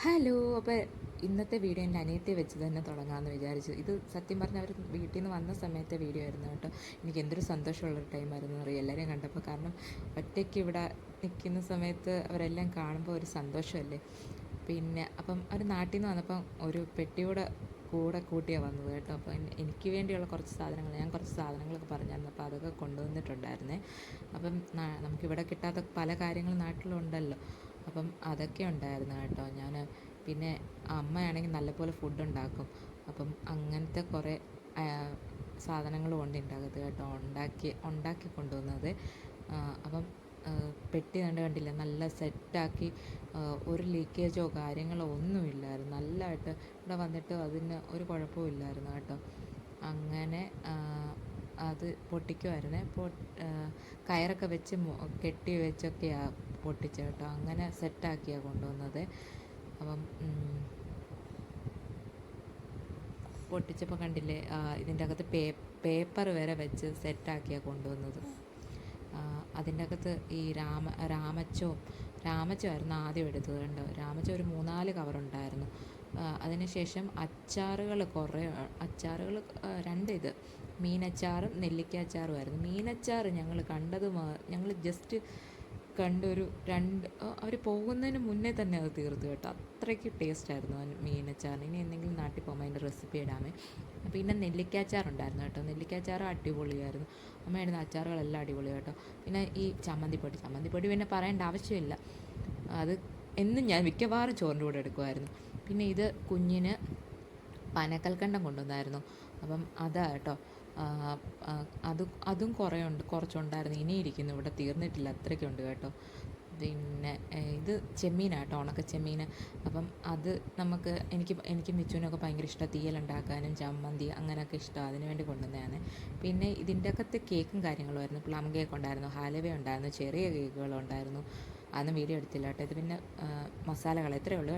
Hello. അപ്പോൾ ഇന്നത്തെ video എൻ്റെ അനിയത്തെ വെച്ച് തന്നെ തുടങ്ങാമെന്ന് വിചാരിച്ചു. ഇത് സത്യം പറഞ്ഞാൽ അവർ വീട്ടിൽ നിന്ന് വന്ന സമയത്തെ വീഡിയോ ആയിരുന്നു കേട്ടോ. എനിക്ക് എന്തൊരു സന്തോഷമുള്ളൊരു ടൈമായിരുന്നു അറിയാം എല്ലാവരെയും കണ്ടപ്പോൾ. കാരണം ഒറ്റയ്ക്ക് ഇവിടെ നിൽക്കുന്ന സമയത്ത് അവരെല്ലാം കാണുമ്പോൾ ഒരു സന്തോഷമല്ലേ. പിന്നെ അപ്പം അവർ നാട്ടിൽ നിന്ന് വന്നപ്പം ഒരു പെട്ടിയോടെ കൂടെ കൂട്ടിയാണ് വന്നത് കേട്ടോ. അപ്പോൾ എനിക്ക് വേണ്ടിയുള്ള കുറച്ച് സാധനങ്ങൾ, ഞാൻ കുറച്ച് സാധനങ്ങളൊക്കെ പറഞ്ഞായിരുന്നു, അപ്പോൾ അതൊക്കെ കൊണ്ടുവന്നിട്ടുണ്ടായിരുന്നേ. അപ്പം നമുക്കിവിടെ കിട്ടാത്ത പല കാര്യങ്ങളും നാട്ടിലുണ്ടല്ലോ, അപ്പം അതൊക്കെ ഉണ്ടായിരുന്നു കേട്ടോ. ഞാൻ പിന്നെ അമ്മയാണെങ്കിൽ നല്ലപോലെ ഫുഡ് ഉണ്ടാക്കും. അപ്പം അങ്ങനത്തെ കുറേ സാധനങ്ങളും ഉണ്ട് ഉണ്ടാകത്ത് കേട്ടോ. ഉണ്ടാക്കി കൊണ്ടുവന്നത്. അപ്പം പെട്ടി കണ്ടില്ല, നല്ല സെറ്റാക്കി, ഒരു ലീക്കേജോ കാര്യങ്ങളോ ഒന്നുമില്ലായിരുന്നു. നല്ലതായിട്ട് ഇവിടെ വന്നിട്ട് അതിന് ഒരു കുഴപ്പവും ഇല്ലായിരുന്നു കേട്ടോ. അങ്ങനെ അത് പൊട്ടിക്കുമായിരുന്നേ. കയറൊക്കെ വെച്ച് കെട്ടി വെച്ചൊക്കെയാണ് പൊട്ടിച്ച കേട്ടോ. അങ്ങനെ സെറ്റാക്കിയാണ് കൊണ്ടുവന്നത്. അപ്പം പൊട്ടിച്ചപ്പോൾ കണ്ടില്ലേ, ഇതിൻ്റെ അകത്ത് പേപ്പർ വരെ വെച്ച് സെറ്റാക്കിയാണ് കൊണ്ടുവന്നത്. അതിൻ്റെ അകത്ത് ഈ രാമച്ചമായിരുന്നു ആദ്യം എടുത്തത് കണ്ടോ. രാമച്ച ഒരു 4 കവറുണ്ടായിരുന്നു. അതിനുശേഷം അച്ചാറുകൾ കുറേ അച്ചാറുകൾ, 2 മീനച്ചാറും നെല്ലിക്കാച്ചാറുമായിരുന്നു. മീനച്ചാറ് ഞങ്ങൾ ഞങ്ങൾ ജസ്റ്റ് കണ്ടൊരു അവർ പോകുന്നതിന് മുന്നേ തന്നെ അത് തീർത്തു കേട്ടോ. അത്രയ്ക്ക് ടേസ്റ്റായിരുന്നു മീനച്ചാറിന്. ഇനി എന്തെങ്കിലും നാട്ടിൽ പോകുമ്പോൾ അതിൻ്റെ റെസിപ്പി ഇടാമേ. പിന്നെ നെല്ലിക്കാച്ചാറുണ്ടായിരുന്നു കേട്ടോ. നെല്ലിക്കാച്ചാറ് അടിപൊളിയായിരുന്നു. അമ്മയായിരുന്നു അച്ചാറുകളെല്ലാം അടിപൊളി കേട്ടോ. പിന്നെ ഈ ചമ്മന്തിപ്പൊടി പിന്നെ പറയേണ്ട ആവശ്യമില്ല. അത് എന്നും ഞാൻ മിക്കവാറും ചോറിൻ്റെ കൂടെ എടുക്കുമായിരുന്നു. പിന്നെ ഇത് കുഞ്ഞിന് പനക്കൽക്കണ്ടം കൊണ്ടുവന്നായിരുന്നു. അപ്പം അതാ കേട്ടോ. അതും കുറച്ചുണ്ടായിരുന്നു. ഇനി ഇരിക്കുന്നു, ഇവിടെ തീർന്നിട്ടില്ല, അത്രയ്ക്കുണ്ട് കേട്ടോ. പിന്നെ ഇത് ചെമ്മീനാട്ടോ, ഉണക്ക ചെമ്മീൻ. അപ്പം അത് എനിക്കും മിച്ചുവിനൊക്കെ ഭയങ്കര ഇഷ്ടമാണ്. തീയലുണ്ടാക്കാനും ചമ്മന്തി അങ്ങനെയൊക്കെ ഇഷ്ടമാണ്, അതിന് വേണ്ടി കൊണ്ടുവന്നതാണ്. പിന്നെ ഇതിൻ്റെ അകത്ത് കേക്കും കാര്യങ്ങളുമായിരുന്നു. പ്ലം കേക്ക് ഉണ്ടായിരുന്നു, ഹലുവ ഉണ്ടായിരുന്നു, ചെറിയ കേക്കുകളുണ്ടായിരുന്നു. അതൊന്നും വീഡിയോ എടുത്തില്ല കേട്ടോ. ഇത് പിന്നെ മസാലകൾ എത്രയേ ഉള്ളൂ.